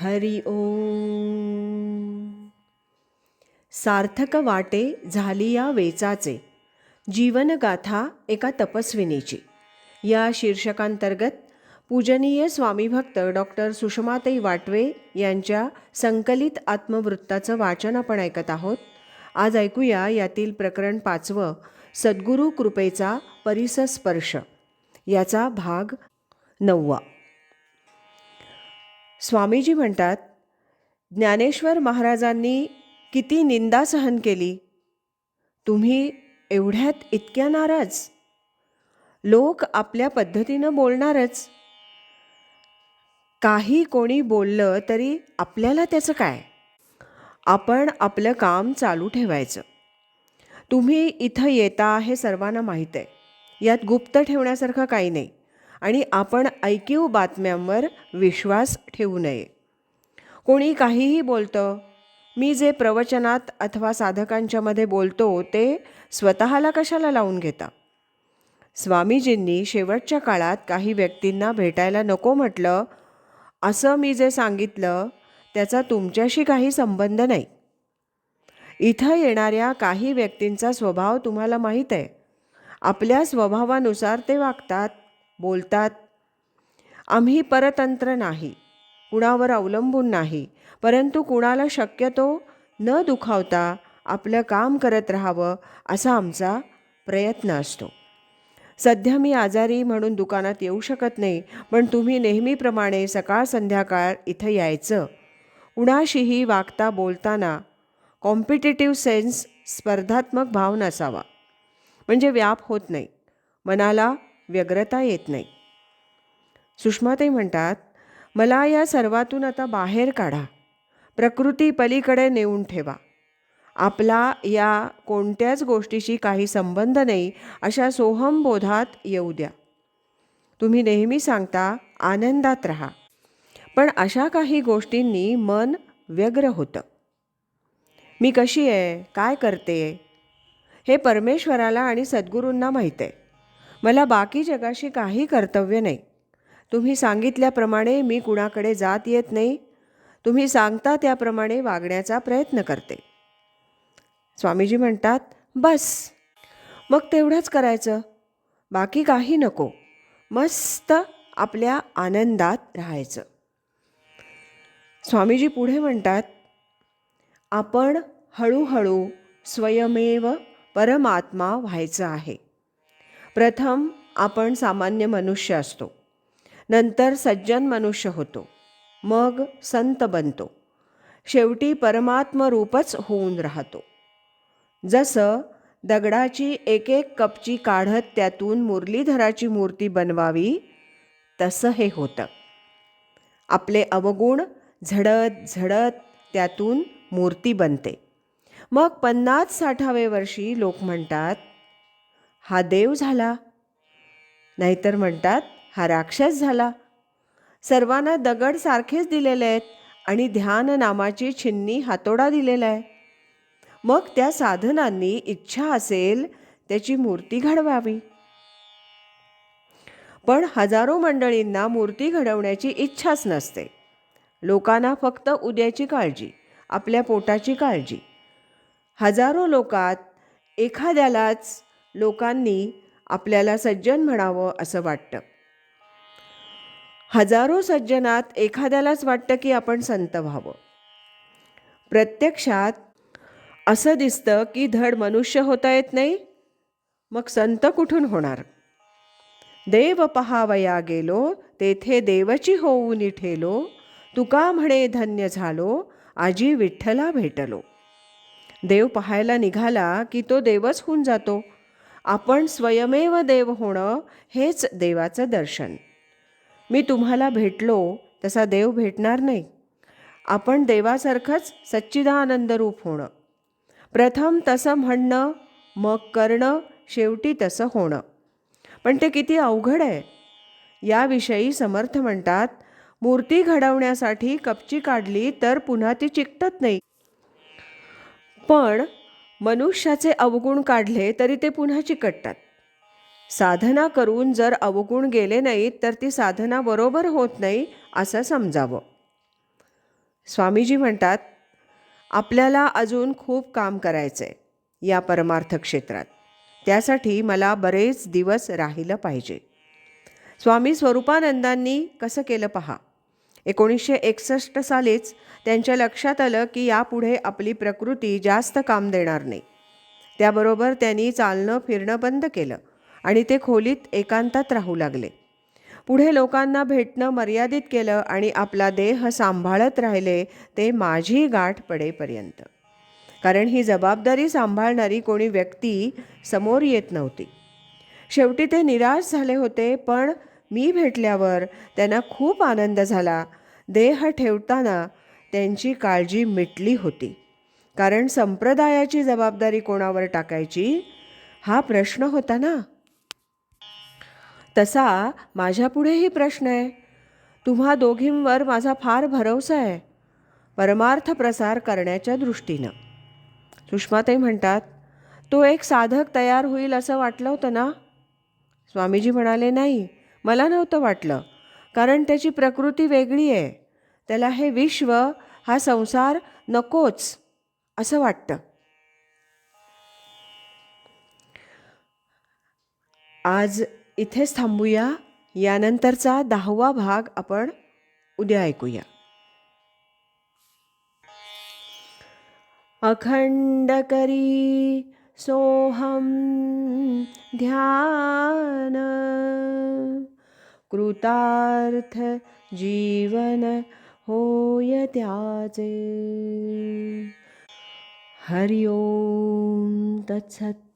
हरि ओम. सार्थक वाटे झाली या वेचाचे, जीवनगाथा एका तपस्विनीची. या शीर्षकांतर्गत पूजनीय स्वामीभक्त डॉक्टर सुषमाताई वाटवे यांच्या संकलित आत्मवृत्ताचं वाचन आपण ऐकत आहोत. आज ऐकूया यातील प्रकरण 5, सद्गुरू कृपेचा परिसस्पर्श, याचा भाग 9. स्वामीजी म्हणतात, ज्ञानेश्वर महाराजांनी किती निंदा सहन केली. तुम्ही एवढ्यात इतक्या नाराज. लोक आपल्या पद्धतीनं बोलणारच. काही कोणी बोललं तरी आपल्याला त्याचं काय. आपण आपलं काम चालू ठेवायचं. तुम्ही इथं येता हे सर्वांना माहीत आहे. यात गुप्त ठेवण्यासारखं काही नाही. आणि आपण ऐकीव बातम्यांवर विश्वास ठेवू नये. कोणी काहीही बोलतं. मी जे प्रवचनात अथवा साधकांच्यामध्ये बोलतो ते स्वतःला कशाला लावून घेता. स्वामीजींनी शेवटच्या काळात काही व्यक्तींना भेटायला नको म्हटलं. असं मी जे सांगितलं त्याचा तुमच्याशी काही संबंध नाही. इथं येणाऱ्या काही व्यक्तींचा स्वभाव तुम्हाला माहीत आहे. आपल्या स्वभावानुसार ते वागतात, बोलतात. आम्ही परतंत्र नाही, कुणावर अवलंबून नाही, परंतु कुणाला शक्यतो न दुखावता आपलं काम करत राहावं असा आमचा प्रयत्न असतो. सध्या मी आजारी म्हणून दुकानात येऊ शकत नाही, पण तुम्ही नेहमीप्रमाणे सकाळ संध्याकाळ इथं यायचं. कुणाशीही वागता बोलताना कॉम्पिटिटिव्ह सेन्स, स्पर्धात्मक भाव नसावा. म्हणजे व्याप होत नाही, मनाला व्यग्रता येत नाही. सुषमाताई म्हणतात, मला या सर्वातून आता बाहेर काढा. प्रकृती पलीकडे नेऊन ठेवा. आपला या कोणत्याच गोष्टीशी काही संबंध नाही अशा सोहमबोधात येऊ द्या. तुम्ही नेहमी सांगता आनंदात राहा, पण अशा काही गोष्टींनी मन व्यग्र होतं. मी कशी आहे, काय करते, हे परमेश्वराला आणि सद्गुरूंना माहीत आहे. मला बाकी जगाशी काही कर्तव्य नाही. तुम्ही सांगितल्याप्रमाणे मी कुणाकडे जात येत नाही. तुम्ही सांगता त्याप्रमाणे वागण्याचा प्रयत्न करते. स्वामीजी म्हणतात, बस मग तेवढंच करायचं, बाकी काही नको. मस्त आपल्या आनंदात राहायचं. स्वामीजी पुढे म्हणतात, आपण हळूहळू स्वयमेव परमात्मा व्हायचं आहे. प्रथम आपण सामान्य मनुष्य असतो, नंतर सज्जन मनुष्य होतो, मग संत बनतो, शेवटी परमात्मरूपच होऊन राहतो. जसं दगडाची एक एक कपची काढत त्यातून मुरलीधराची मूर्ती बनवावी, तसं हे होतं. आपले अवगुण झडत झडत त्यातून मूर्ती बनते. मग 50-60व्या वर्षी लोक म्हणतात, हा देव झाला, नाहीतर म्हणतात हा राक्षस झाला. सर्वांना दगड सारखेच दिलेले आहेत आणि ध्यान नामाची छिन्नी हातोडा दिलेला आहे. मग त्या साधनांनी इच्छा असेल त्याची मूर्ती घडवावी. पण हजारो मंडळींना मूर्ती घडवण्याची इच्छाच नसते. लोकांना फक्त उद्याची काळजी, आपल्या पोटाची काळजी. हजारो लोकात एखाद्यालाच लोकांनी आपल्याला सज्जन म्हणावं असं वाटतं. हजारो सज्जनात एखाद्यालाच वाटतं की आपण संत व्हावं. प्रत्यक्षात असं दिसतं की धड मनुष्य होता येत नाही, मग संत कुठून होणार. देव पहावया गेलो, तेथे देवची होऊन ठेलो, तुका म्हणे धन्य झालो, आजी विठ्ठला भेटलो. देव पाहायला निघाला की तो देवच होऊन जातो. आपण स्वयमेव देव होणं हेच देवाचं दर्शन. मी तुम्हाला भेटलो तसा देव भेटणार नाही. आपण देवासारखंच सच्चिदानंद रूप होणं. प्रथम तसं म्हणणं, मग करणं, शेवटी तसं होणं. पण ते किती अवघड आहे. याविषयी समर्थ म्हणतात, मूर्ती घडवण्यासाठी कपची काढली तर पुन्हा ती चिकटत नाही. पण मनुष्याचे अवगुण काढले तरी ते पुन्हा चिकटतात. साधना करून जर अवगुण गेले नाहीत तर ती साधना बरोबर होत नाही असं समजावं. स्वामीजी म्हणतात, आपल्याला अजून खूप काम करायचं आहे या परमार्थ क्षेत्रात. त्यासाठी मला बरेच दिवस राहिलं पाहिजे. स्वामी स्वरूपानंदांनी कसं केलं पहा. 1961 सालीच त्यांच्या लक्षात आलं की यापुढे आपली प्रकृती जास्त काम देणार नाही. त्याबरोबर त्यांनी चालणं फिरणं बंद केलं आणि ते खोलीत एकांतात राहू लागले. पुढे लोकांना भेटणं मर्यादित केलं आणि आपला देह सांभाळत राहिले ते माझी गाठ पडेपर्यंत. कारण ही जबाबदारी सांभाळणारी कोणी व्यक्ती समोर येत नव्हती. शेवटी ते निराश झाले होते, पण मी भेटल्यावर त्यांना खूप आनंद झाला. देह ठेवताना त्यांची काळजी मिटली होती. कारण संप्रदायाची जबाबदारी कोणावर टाकायची हा प्रश्न होता ना. तसा माझ्यापुढेही प्रश्न आहे. तुम्हा दोघींवर माझा फार भरवसा आहे परमार्थ प्रसार करण्याच्या दृष्टीनं. सुषमाताई म्हणतात, तो एक साधक तयार होईल असं वाटलं होतं ना? स्वामीजी म्हणाले, नाही, मला नव्हतं वाटलं. कारण त्याची प्रकृती वेगळी आहे. त्याला हे विश्व, हा संसार नकोच असं वाटतं. आज इथेच थांबूया. यानंतरचा 10वा भाग आपण उद्या ऐकूया. अखंड करी सोहम ध्यान, कृतार्थ जीवन होय त्याचे. हरि ओम तत्सत.